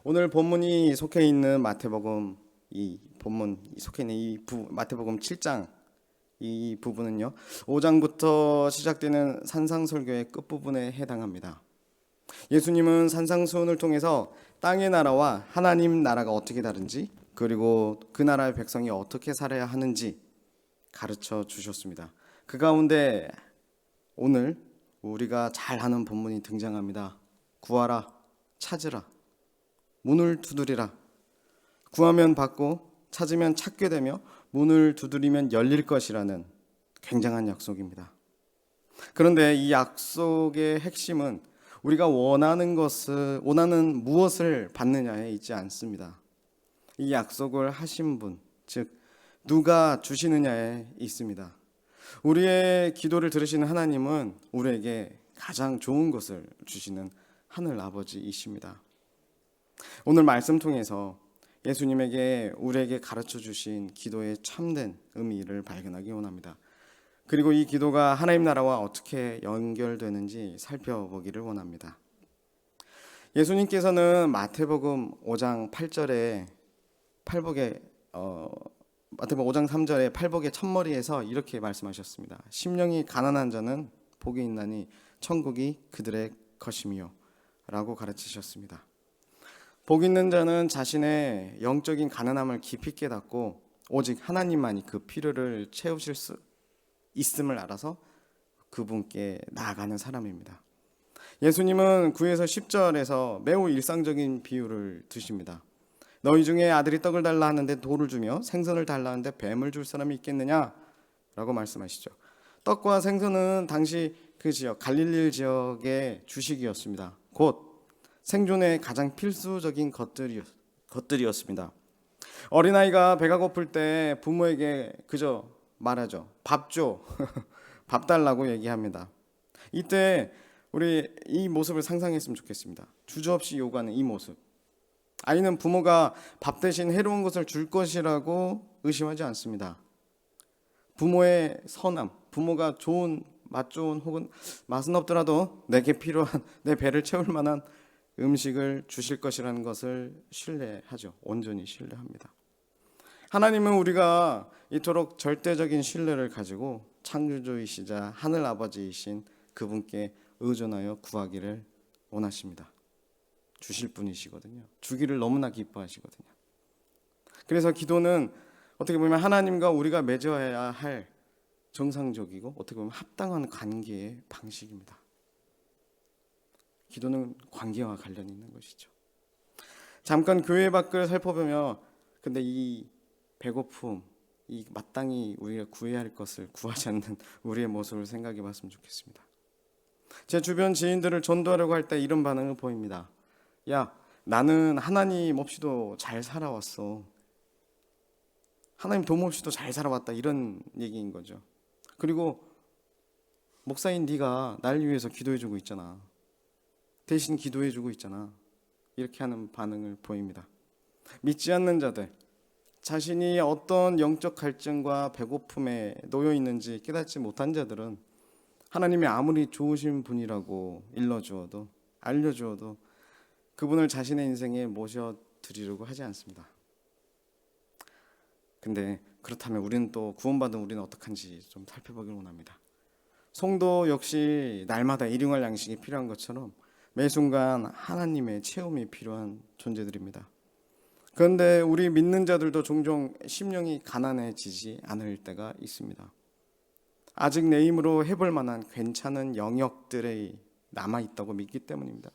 오늘 본문이 속해 있는 마태복음 이 본문 속해 있는 마태복음 7장 이 부분은요. 5장부터 시작되는 산상설교의 끝부분에 해당합니다. 예수님은 산상수훈을 통해서 땅의 나라와 하나님 나라가 어떻게 다른지, 그리고 그 나라의 백성이 어떻게 살아야 하는지 가르쳐 주셨습니다. 그 가운데 오늘 우리가 잘 아는 본문이 등장합니다. 구하라, 찾으라, 문을 두드리라. 구하면 받고 찾으면 찾게 되며 문을 두드리면 열릴 것이라는 굉장한 약속입니다. 그런데 이 약속의 핵심은 우리가 원하는 무엇을 받느냐에 있지 않습니다. 이 약속을 하신 분, 즉 누가 주시느냐에 있습니다. 우리의 기도를 들으시는 하나님은 우리에게 가장 좋은 것을 주시는 하늘 아버지이십니다. 오늘 말씀 통해서 예수님에게 우리에게 가르쳐 주신 기도의 참된 의미를 발견하기 원합니다. 그리고 이 기도가 하나님 나라와 어떻게 연결되는지 살펴보기를 원합니다. 예수님께서는 마태복음 5장 8절에 마태복음 5장 3절에 팔복의 첫머리에서 이렇게 말씀하셨습니다. 심령이 가난한 자는 복이 있나니 천국이 그들의 것이며 라고 가르치셨습니다. 복 있는 자는 자신의 영적인 가난함을 깊이 깨닫고 오직 하나님만이 그 필요를 채우실 수 있음을 알아서 그분께 나아가는 사람입니다. 예수님은 9에서 10절에서 매우 일상적인 비유를 드십니다. 너희 중에 아들이 떡을 달라 하는데 돌을 주며 생선을 달라 하는데 뱀을 줄 사람이 있겠느냐? 라고 말씀하시죠. 떡과 생선은 당시 그 지역 갈릴리 지역의 주식이었습니다. 곧 생존에 가장 필수적인 것들이었습니다. 어린아이가 배가 고플 때 부모에게 그저 말하죠. 밥 줘. 밥 달라고 얘기합니다. 이때 우리 이 모습을 상상했으면 좋겠습니다. 주저없이 요구하는 이 모습. 아이는 부모가 밥 대신 해로운 것을 줄 것이라고 의심하지 않습니다. 부모의 선함, 부모가 맛 좋은 혹은 맛은 없더라도 내게 필요한 내 배를 채울 만한 음식을 주실 것이라는 것을 신뢰하죠. 온전히 신뢰합니다. 하나님은 우리가 이토록 절대적인 신뢰를 가지고 창조주이시자 하늘 아버지이신 그분께 의존하여 구하기를 원하십니다. 주실 분이시거든요. 주기를 너무나 기뻐하시거든요. 그래서 기도는 어떻게 보면 하나님과 우리가 맺어야 할 정상적이고 어떻게 보면 합당한 관계의 방식입니다. 기도는 관계와 관련이 있는 것이죠. 잠깐 교회 밖을 살펴보며 근데 이 배고픔, 이 마땅히 우리가 구해야 할 것을 구하지 않는 우리의 모습을 생각해 봤으면 좋겠습니다. 제 주변 지인들을 전도하려고 할 때 이런 반응을 보입니다. 야, 나는 하나님 없이도 잘 살아왔어. 하나님 도움 없이도 잘 살아왔다. 이런 얘기인 거죠. 그리고 목사인 네가 날 위해서 기도해주고 있잖아. 대신 기도해주고 있잖아. 이렇게 하는 반응을 보입니다. 믿지 않는 자들, 자신이 어떤 영적 갈증과 배고픔에 놓여 있는지 깨닫지 못한 자들은 하나님이 아무리 좋으신 분이라고 알려주어도 그분을 자신의 인생에 모셔드리려고 하지 않습니다. 근데 그렇다면 우리는 또 구원받은 우리는 어떡한지 좀 살펴보기를 원합니다. 성도 역시 날마다 일용할 양식이 필요한 것처럼 매 순간 하나님의 체험이 필요한 존재들입니다. 그런데 우리 믿는 자들도 종종 심령이 가난해지지 않을 때가 있습니다. 아직 내 힘으로 해볼 만한 괜찮은 영역들이 남아있다고 믿기 때문입니다.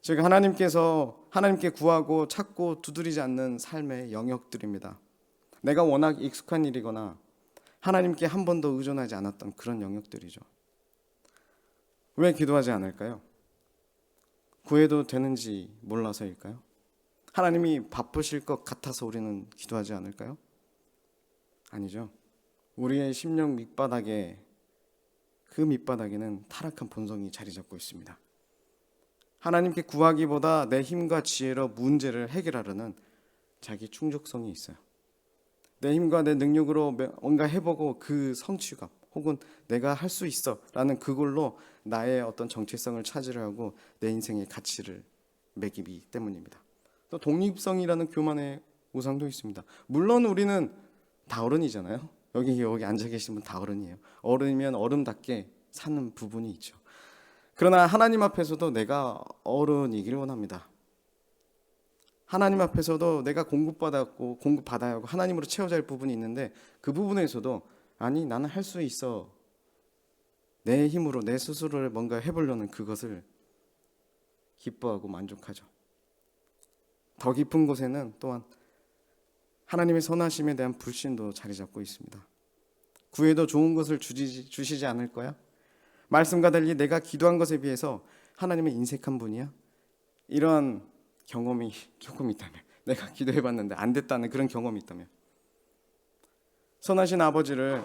즉 하나님께 구하고 찾고 두드리지 않는 삶의 영역들입니다. 내가 워낙 익숙한 일이거나 하나님께 한 번도 의존하지 않았던 그런 영역들이죠. 왜 기도하지 않을까요? 구해도 되는지 몰라서일까요? 하나님이 바쁘실 것 같아서 우리는 기도하지 않을까요? 아니죠. 우리의 심령 밑바닥에는 타락한 본성이 자리 잡고 있습니다. 하나님께 구하기보다 내 힘과 지혜로 문제를 해결하려는 자기 충족성이 있어요. 내 힘과 내 능력으로 뭔가 해보고 그 성취감 혹은 내가 할 수 있어 라는 그걸로 나의 어떤 정체성을 찾으려 하고 내 인생의 가치를 매기기 때문입니다. 또 독립성이라는 교만의 우상도 있습니다. 물론 우리는 다 어른이잖아요. 여기 앉아 계신 분 다 어른이에요. 어른이면 어른답게 사는 부분이 있죠. 그러나 하나님 앞에서도 내가 어른이길 원합니다. 하나님 앞에서도 내가 공급받아야 하고 하나님으로 채워져야 할 부분이 있는데, 그 부분에서도 아니 나는 할 수 있어, 내 힘으로 내 스스로를 뭔가 해보려는 그것을 기뻐하고 만족하죠. 더 깊은 곳에는 또한 하나님의 선하심에 대한 불신도 자리 잡고 있습니다. 구해도 좋은 것을 주시지 않을 거야? 말씀과 달리 내가 기도한 것에 비해서 하나님은 인색한 분이야? 이런 경험이 조금 있다면, 내가 기도해봤는데 안 됐다는 그런 경험이 있다면, 선하신 아버지를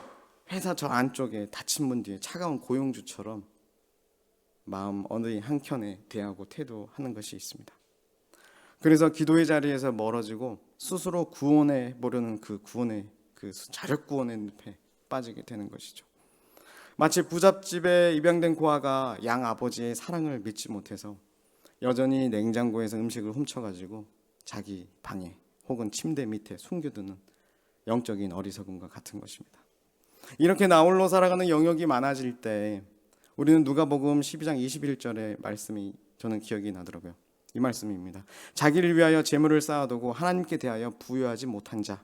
회사 저 안쪽에 닫힌 문 뒤에 차가운 고용주처럼 마음 어느 한켠에 대하고 태도하는 것이 있습니다. 그래서 기도의 자리에서 멀어지고 스스로 구원해 보려는 그 구원의 자력 구원의 늪에 빠지게 되는 것이죠. 마치 부잣집에 입양된 고아가 양 아버지의 사랑을 믿지 못해서 여전히 냉장고에서 음식을 훔쳐가지고 자기 방에 혹은 침대 밑에 숨겨두는 영적인 어리석음과 같은 것입니다. 이렇게 나홀로 살아가는 영역이 많아질 때 우리는 누가복음 12장 21절의 말씀이 저는 기억이 나더라고요. 이 말씀입니다. 자기를 위하여 재물을 쌓아두고 하나님께 대하여 부유하지 못한 자,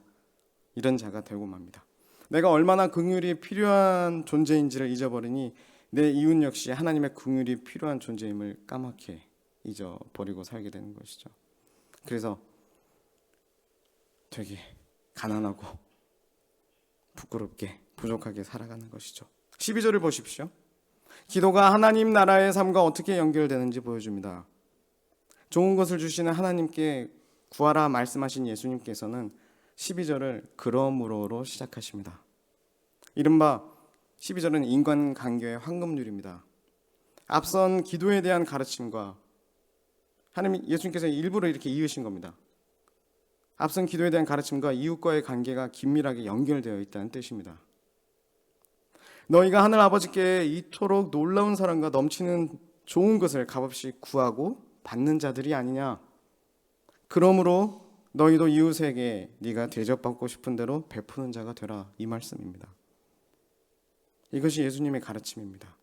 이런 자가 되고 맙니다. 내가 얼마나 긍휼이 필요한 존재인지를 잊어버리니 내 이웃 역시 하나님의 긍휼이 필요한 존재임을 까맣게 잊어버리고 살게 되는 것이죠. 그래서 되게 가난하고 부끄럽게 부족하게 살아가는 것이죠. 12절을 보십시오. 기도가 하나님 나라의 삶과 어떻게 연결되는지 보여줍니다. 좋은 것을 주시는 하나님께 구하라 말씀하신 예수님께서는 12절을 그러므로로 시작하십니다. 이른바 12절은 인간관계의 황금률입니다. 앞선 기도에 대한 가르침과 예수님께서 일부러 이렇게 이으신 겁니다. 앞선 기도에 대한 가르침과 이웃과의 관계가 긴밀하게 연결되어 있다는 뜻입니다. 너희가 하늘 아버지께 이토록 놀라운 사랑과 넘치는 좋은 것을 값없이 구하고 받는 자들이 아니냐. 그러므로 너희도 이웃에게 네가 대접받고 싶은 대로 베푸는 자가 되라, 이 말씀입니다. 이것이 예수님의 가르침입니다.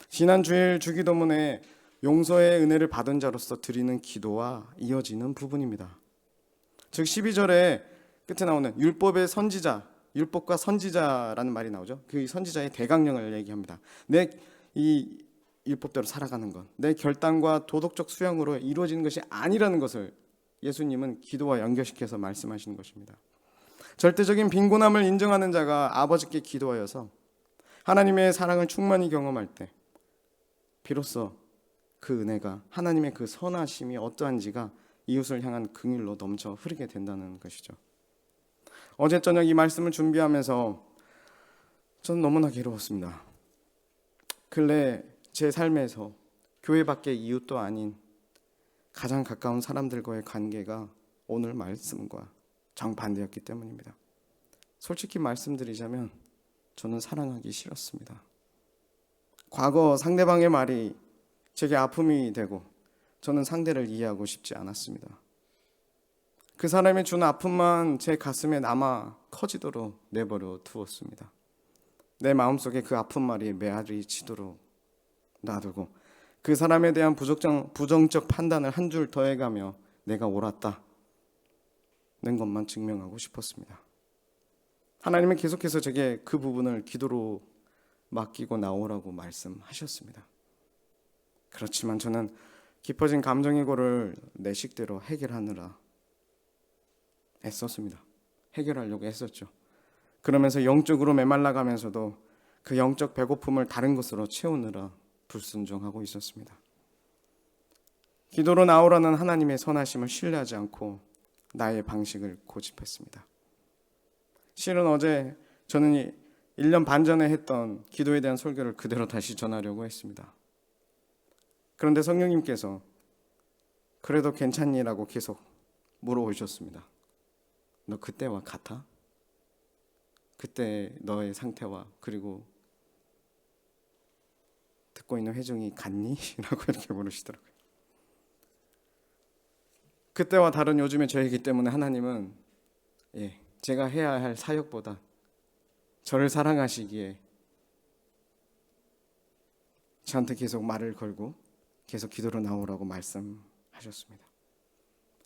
지난 주일 주기도문에 용서의 은혜를 받은 자로서 드리는 기도와 이어지는 부분입니다. 즉 12절에 끝에 나오는 율법의 선지자, 율법과 선지자라는 말이 나오죠. 그 선지자의 대강령을 얘기합니다. 내 이 율법대로 살아가는 것, 내 결단과 도덕적 수양으로 이루어지는 것이 아니라는 것을 예수님은 기도와 연결시켜서 말씀하시는 것입니다. 절대적인 빈곤함을 인정하는 자가 아버지께 기도하여서 하나님의 사랑을 충만히 경험할 때 비로소 그 은혜가, 하나님의 그 선하심이 어떠한지가 이웃을 향한 긍휼로 넘쳐 흐르게 된다는 것이죠. 어제 저녁 이 말씀을 준비하면서 저는 너무나 괴로웠습니다. 근래 제 삶에서 교회 밖의 이웃도 아닌 가장 가까운 사람들과의 관계가 오늘 말씀과 정반대였기 때문입니다. 솔직히 말씀드리자면 저는 사랑하기 싫었습니다. 과거 상대방의 말이 제게 아픔이 되고 저는 상대를 이해하고 싶지 않았습니다. 그 사람이 준 아픔만 제 가슴에 남아 커지도록 내버려 두었습니다. 내 마음속에 그 아픈 말이 메아리 치도록 놔두고 그 사람에 대한 부정적 판단을 한 줄 더해가며 내가 옳았다는 것만 증명하고 싶었습니다. 하나님은 계속해서 제게 그 부분을 기도로 맡기고 나오라고 말씀하셨습니다. 그렇지만 저는 깊어진 감정의 골을 내 식대로 해결하느라 애썼습니다. 해결하려고 애썼죠. 그러면서 영적으로 메말라가면서도 그 영적 배고픔을 다른 것으로 채우느라 불순종하고 있었습니다. 기도로 나오라는 하나님의 선하심을 신뢰하지 않고 나의 방식을 고집했습니다. 실은 어제 저는 1년 반 전에 했던 기도에 대한 설교를 그대로 다시 전하려고 했습니다. 그런데 성령님께서 그래도 괜찮니라고 계속 물어오셨습니다. 너 그때와 같아? 그때 너의 상태와 그리고 듣고 있는 회중이 같니? 라고 이렇게 물으시더라고요. 그때와 다른 요즘의 저이기 때문에 하나님은 제가 해야 할 사역보다 저를 사랑하시기에 저한테 계속 말을 걸고 계속 기도로 나오라고 말씀하셨습니다.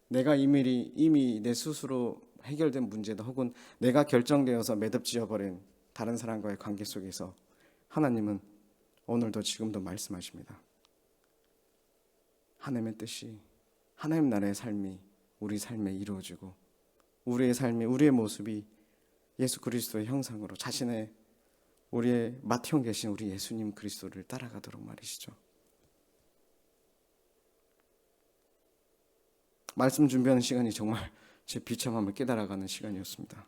내가 이미 내 스스로 해결된 문제다, 혹은 내가 결정되어서 매듭지어버린 다른 사람과의 관계 속에서 하나님은 오늘도 지금도 말씀하십니다. 하나님의 뜻이, 하나님 나라의 삶이 우리 삶에 이루어지고 우리의 삶이, 우리의 모습이 예수 그리스도의 형상으로 우리의 맏형 계신 우리 예수님 그리스도를 따라가도록 말이시죠. 말씀 준비하는 시간이 정말 제 비참함을 깨달아가는 시간이었습니다.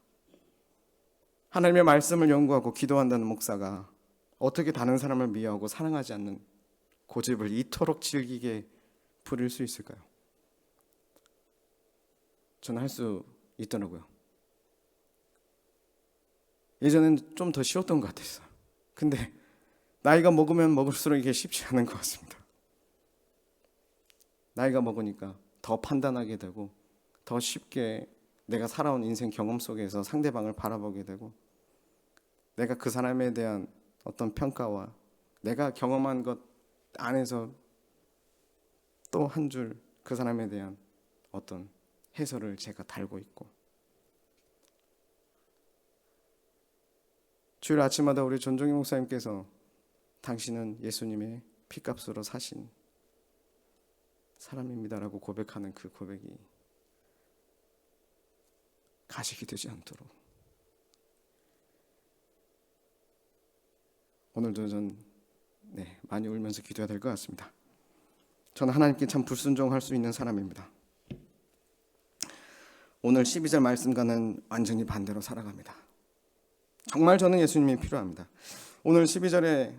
하나님의 말씀을 연구하고 기도한다는 목사가 어떻게 다른 사람을 미워하고 사랑하지 않는 고집을 이토록 질기게 부릴 수 있을까요? 저는 할 수 있더라고요. 예전엔 좀 더 쉬웠던 것 같았어요. 근데 나이가 먹으면 먹을수록 이게 쉽지 않은 것 같습니다. 나이가 먹으니까 더 판단하게 되고 더 쉽게 내가 살아온 인생 경험 속에서 상대방을 바라보게 되고, 내가 그 사람에 대한 어떤 평가와 내가 경험한 것 안에서 또 한 줄 그 사람에 대한 어떤 해설을 제가 달고 있고, 주일 아침마다 우리 전종희 목사님께서 당신은 예수님의 피값으로 사신 사람입니다라고 고백하는 그 고백이 가식이 되지 않도록 오늘도 전 많이 울면서 기도해야 될 것 같습니다. 저는 하나님께 참 불순종할 수 있는 사람입니다. 오늘 12절 말씀과는 완전히 반대로 살아갑니다. 정말 저는 예수님이 필요합니다. 오늘 12절의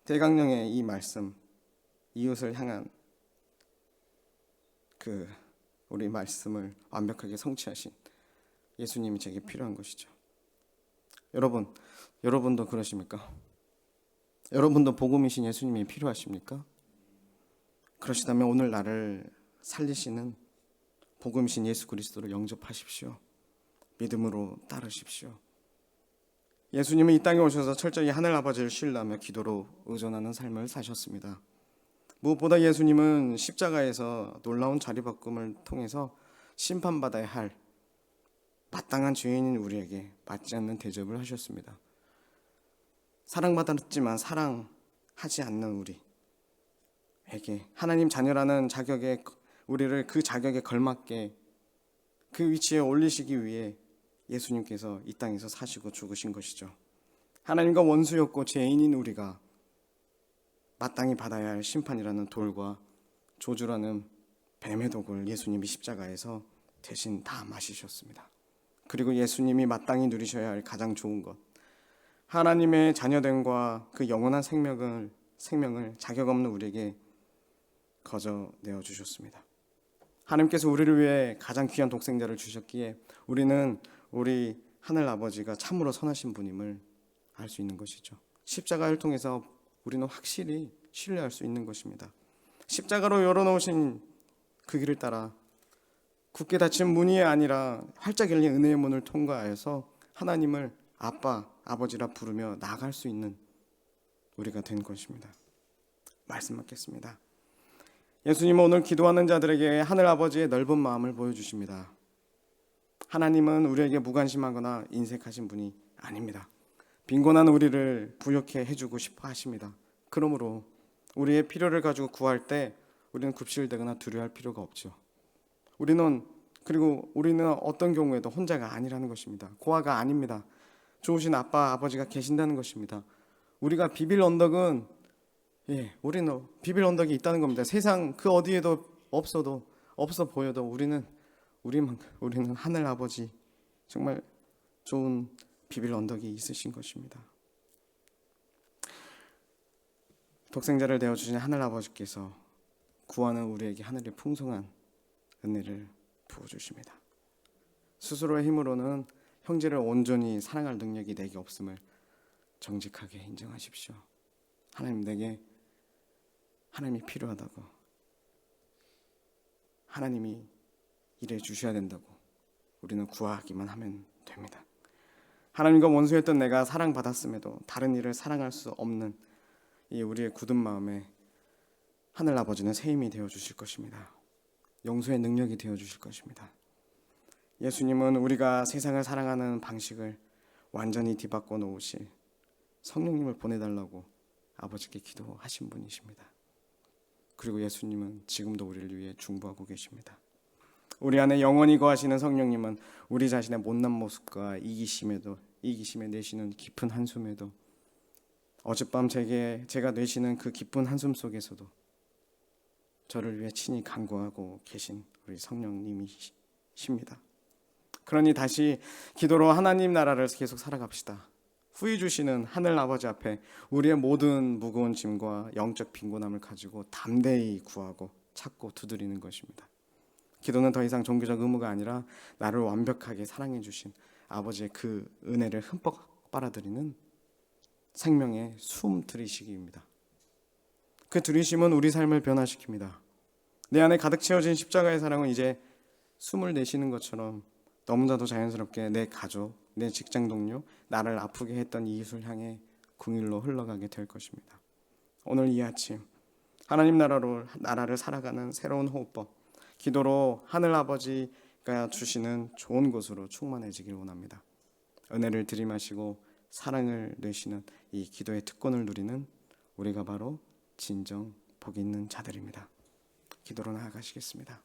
대강령의 이 말씀, 이웃을 향한 우리 말씀을 완벽하게 성취하신 예수님이 제게 필요한 것이죠. 여러분도 그러십니까? 여러분도 복음이신 예수님이 필요하십니까? 그러시다면 오늘 나를 살리시는 복음이신 예수 그리스도를 영접하십시오. 믿음으로 따르십시오. 예수님은 이 땅에 오셔서 철저히 하늘 아버지를 신뢰하며 기도로 의존하는 삶을 사셨습니다. 무엇보다 예수님은 십자가에서 놀라운 자리바꿈을 통해서 심판받아야 할 마땅한 죄인인 우리에게 맞지 않는 대접을 하셨습니다. 사랑받았지만 사랑하지 않는 우리에게 하나님 자녀라는 자격에, 우리를 그 자격에 걸맞게 그 위치에 올리시기 위해 예수님께서 이 땅에서 사시고 죽으신 것이죠. 하나님과 원수였고 죄인인 우리가 마땅히 받아야 할 심판이라는 돌과 조주라는 뱀의 독을 예수님이 십자가에서 대신 다 마시셨습니다. 그리고 예수님이 마땅히 누리셔야 할 가장 좋은 것, 하나님의 자녀됨과 그 영원한 생명을 자격 없는 우리에게 거저 내어주셨습니다. 하나님께서 우리를 위해 가장 귀한 독생자를 주셨기에 우리 하늘 아버지가 참으로 선하신 분임을 알 수 있는 것이죠. 십자가를 통해서 우리는 확실히 신뢰할 수 있는 것입니다. 십자가로 열어놓으신 그 길을 따라 굳게 닫힌 문이 아니라 활짝 열린 은혜의 문을 통과해서 하나님을 아버지라 부르며 나아갈 수 있는 우리가 된 것입니다. 말씀 받겠습니다. 예수님은 오늘 기도하는 자들에게 하늘 아버지의 넓은 마음을 보여주십니다. 하나님은 우리에게 무관심하거나 인색하신 분이 아닙니다. 빈곤한 우리를 부욕해 해주고 싶어 하십니다. 그러므로 우리의 필요를 가지고 구할 때 우리는 굽실대거나 두려워할 필요가 없죠. 우리는 어떤 경우에도 혼자가 아니라는 것입니다. 고아가 아닙니다. 좋으신 아버지가 계신다는 것입니다. 우리가 비빌 언덕은 우리는 비빌 언덕이 있다는 겁니다. 세상 그 어디에도 없어 보여도 우리는 하늘 아버지 정말 좋은 비빌 언덕이 있으신 것입니다. 독생자를 내어주신 하늘 아버지께서 구하는 우리에게 하늘의 풍성한 은혜를 부어주십니다. 스스로의 힘으로는 형제를 온전히 사랑할 능력이 내게 없음을 정직하게 인정하십시오. 하나님이 필요하다고, 하나님이 일해 주셔야 된다고 우리는 구하기만 하면 됩니다. 하나님과 원수였던 내가 사랑받았음에도 다른 이를 사랑할 수 없는 이 우리의 굳은 마음에 하늘 아버지는 새 힘이 되어 주실 것입니다. 용서의 능력이 되어 주실 것입니다. 예수님은 우리가 세상을 사랑하는 방식을 완전히 뒤바꿔 놓으실 성령님을 보내달라고 아버지께 기도하신 분이십니다. 그리고 예수님은 지금도 우리를 위해 중보하고 계십니다. 우리 안에 영원히 거하시는 성령님은 우리 자신의 못난 모습과 이기심에 내쉬는 깊은 한숨에도 어젯밤 제가 내쉬는 그 깊은 한숨 속에서도 저를 위해 친히 간구하고 계신 우리 성령님이십니다. 그러니 다시 기도로 하나님 나라를 계속 살아갑시다. 후히 주시는 하늘 아버지 앞에 우리의 모든 무거운 짐과 영적 빈곤함을 가지고 담대히 구하고 찾고 두드리는 것입니다. 기도는 더 이상 종교적 의무가 아니라 나를 완벽하게 사랑해 주신 아버지의 그 은혜를 흠뻑 빨아들이는 생명의 숨 들이쉬기입니다. 그 들이쉼은 우리 삶을 변화시킵니다. 내 안에 가득 채워진 십자가의 사랑은 이제 숨을 내쉬는 것처럼 너무나도 자연스럽게 내 가족, 내 직장 동료, 나를 아프게 했던 이웃을 향해 긍휼로 흘러가게 될 것입니다. 오늘 이 아침 하나님 나라를 살아가는 새로운 호흡법, 기도로 하늘 아버지가 주시는 좋은 곳으로 충만해지길 원합니다. 은혜를 들이마시고 사랑을 내쉬는 이 기도의 특권을 누리는 우리가 바로 진정 복 있는 자들입니다. 기도로 나아가시겠습니다.